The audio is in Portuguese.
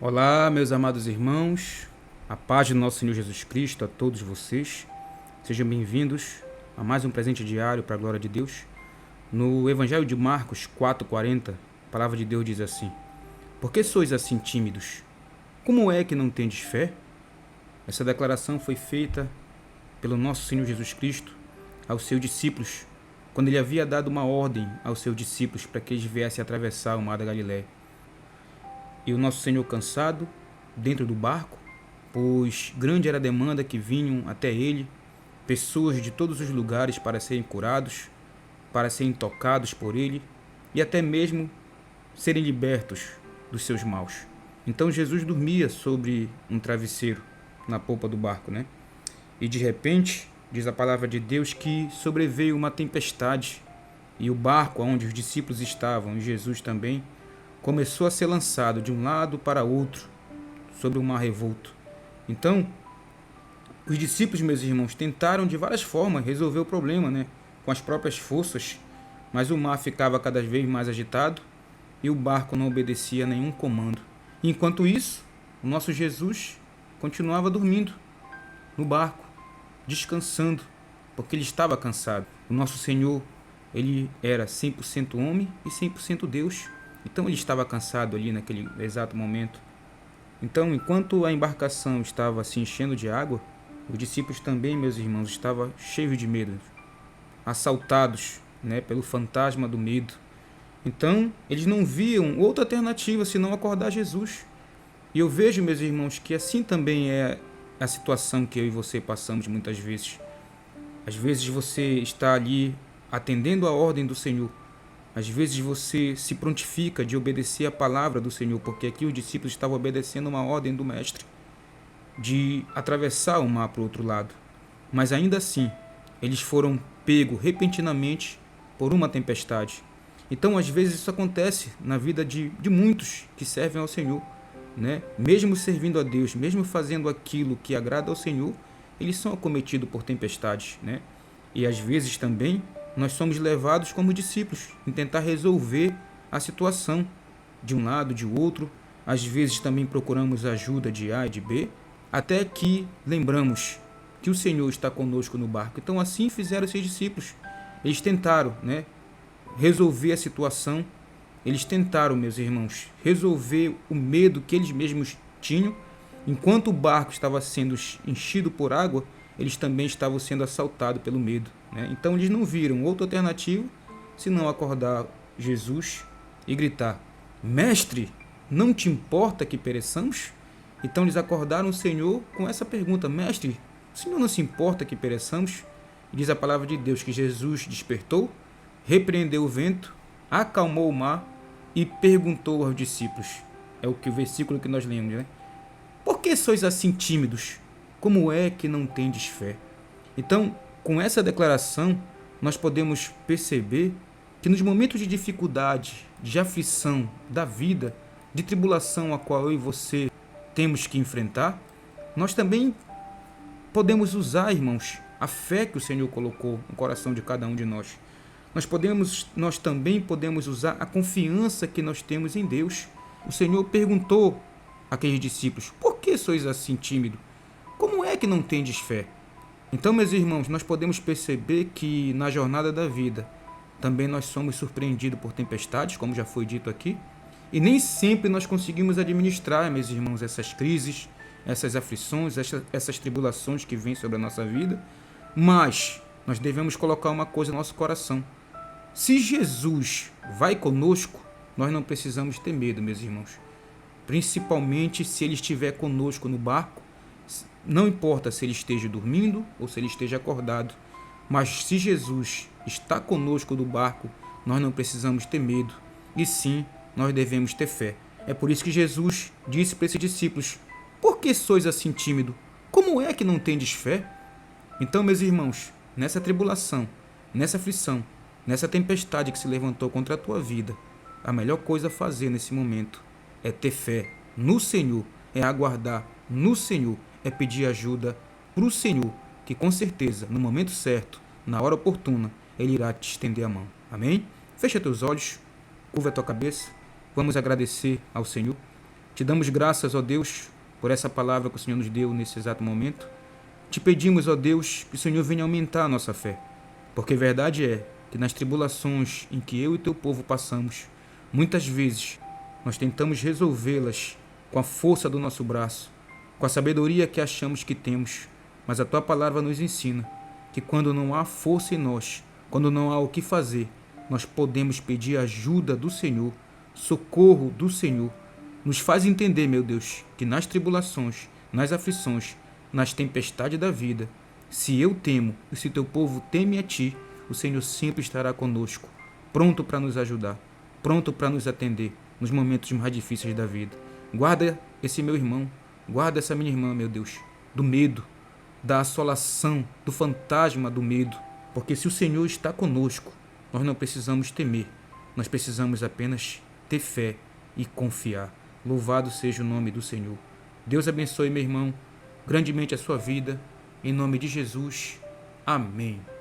Olá, meus amados irmãos, a paz do nosso Senhor Jesus Cristo a todos vocês. Sejam bem-vindos a mais um presente diário para a glória de Deus. No Evangelho de Marcos 4,40, a palavra de Deus diz assim: Por que sois assim tímidos? Como é que não tendes fé? Essa declaração foi feita pelo nosso Senhor Jesus Cristo aos seus discípulos, quando ele havia dado uma ordem aos seus discípulos para que eles viessem atravessar o mar da Galiléia. E o nosso Senhor cansado, dentro do barco, pois grande era a demanda que vinham até ele, pessoas de todos os lugares para serem curados, para serem tocados por ele e até mesmo serem libertos dos seus maus. Então Jesus dormia sobre um travesseiro na polpa do barco, né? E de repente, diz a palavra de Deus que sobreveio uma tempestade e o barco onde os discípulos estavam e Jesus também começou a ser lançado de um lado para outro sobre o mar revolto. Então, os discípulos, meus irmãos, tentaram de várias formas resolver o problema, né? Com as próprias forças, mas o mar ficava cada vez mais agitado e o barco não obedecia a nenhum comando. Enquanto isso, o nosso Jesus continuava dormindo no barco, descansando, porque ele estava cansado. O nosso Senhor, ele era 100% homem e 100% Deus. Então ele estava cansado ali naquele exato momento. Então, enquanto a embarcação estava se enchendo de água, os discípulos também, meus irmãos, estavam cheios de medo, assaltados, né, pelo fantasma do medo. Então, eles não viam outra alternativa senão acordar Jesus. E eu vejo, meus irmãos, que assim também é a situação que eu e você passamos muitas vezes. Às vezes você está ali atendendo a ordem do Senhor. Às vezes você se prontifica de obedecer a palavra do Senhor, porque aqui os discípulos estavam obedecendo uma ordem do Mestre de atravessar o mar para o outro lado. Mas ainda assim, eles foram pegos repentinamente por uma tempestade. Então, às vezes, isso acontece na vida de muitos que servem ao Senhor, né? Mesmo servindo a Deus, mesmo fazendo aquilo que agrada ao Senhor, eles são acometidos por tempestades, né? E às vezes também nós somos levados como discípulos em tentar resolver a situação de um lado, de outro. Às vezes também procuramos ajuda de A e de B, até que lembramos que o Senhor está conosco no barco. Então assim fizeram seus discípulos. Eles tentaram, né, resolver a situação. Eles tentaram, meus irmãos, resolver o medo que eles mesmos tinham. Enquanto o barco estava sendo enchido por água, eles também estavam sendo assaltados pelo medo, né? Então eles não viram outra alternativa senão acordar Jesus e gritar: Mestre, não te importa que pereçamos? Então eles acordaram o Senhor com essa pergunta: Mestre, o Senhor não se importa que pereçamos? E diz a palavra de Deus que Jesus despertou, repreendeu o vento, acalmou o mar e perguntou aos discípulos. É o versículo que nós lemos, né? Por que sois assim tímidos? Como é que não tendes fé? Então, com essa declaração, nós podemos perceber que nos momentos de dificuldade, de aflição da vida, de tribulação a qual eu e você temos que enfrentar, nós também podemos usar, irmãos, a fé que o Senhor colocou no coração de cada um de nós. Nós também podemos usar a confiança que nós temos em Deus. O Senhor perguntou àqueles discípulos: Por que sois assim tímidos? Como é que não tendes fé? Então, meus irmãos, nós podemos perceber que na jornada da vida também nós somos surpreendidos por tempestades, como já foi dito aqui, e nem sempre nós conseguimos administrar, meus irmãos, essas crises, essas aflições, essas tribulações que vêm sobre a nossa vida, mas nós devemos colocar uma coisa no nosso coração: se Jesus vai conosco, nós não precisamos ter medo, meus irmãos. Principalmente se ele estiver conosco no barco, não importa se ele esteja dormindo ou se ele esteja acordado, mas se Jesus está conosco no barco, nós não precisamos ter medo, e sim, nós devemos ter fé. É por isso que Jesus disse para esses discípulos: Por que sois assim tímidos? Como é que não tendes fé? Então, meus irmãos, nessa tribulação, nessa aflição, nessa tempestade que se levantou contra a tua vida, a melhor coisa a fazer nesse momento é ter fé no Senhor, é aguardar no Senhor, é pedir ajuda para o Senhor, que com certeza, no momento certo, na hora oportuna, Ele irá te estender a mão. Amém? Fecha teus olhos, curva a tua cabeça, vamos agradecer ao Senhor. Te damos graças, ó Deus, por essa palavra que o Senhor nos deu nesse exato momento. Te pedimos, ó Deus, que o Senhor venha aumentar a nossa fé, porque verdade é que nas tribulações em que eu e teu povo passamos, muitas vezes nós tentamos resolvê-las com a força do nosso braço, com a sabedoria que achamos que temos, mas a tua palavra nos ensina que quando não há força em nós, quando não há o que fazer, nós podemos pedir ajuda do Senhor, socorro do Senhor. Nos faz entender, meu Deus, que nas tribulações, nas aflições, nas tempestades da vida, se eu temo e se teu povo teme a ti, o Senhor sempre estará conosco, pronto para nos ajudar, pronto para nos atender nos momentos mais difíceis da vida. Guarda esse meu irmão, guarda essa minha irmã, meu Deus, do medo, da assolação, do fantasma do medo, porque se o Senhor está conosco, nós não precisamos temer, nós precisamos apenas ter fé e confiar. Louvado seja o nome do Senhor. Deus abençoe, meu irmão, grandemente a sua vida, em nome de Jesus. Amém.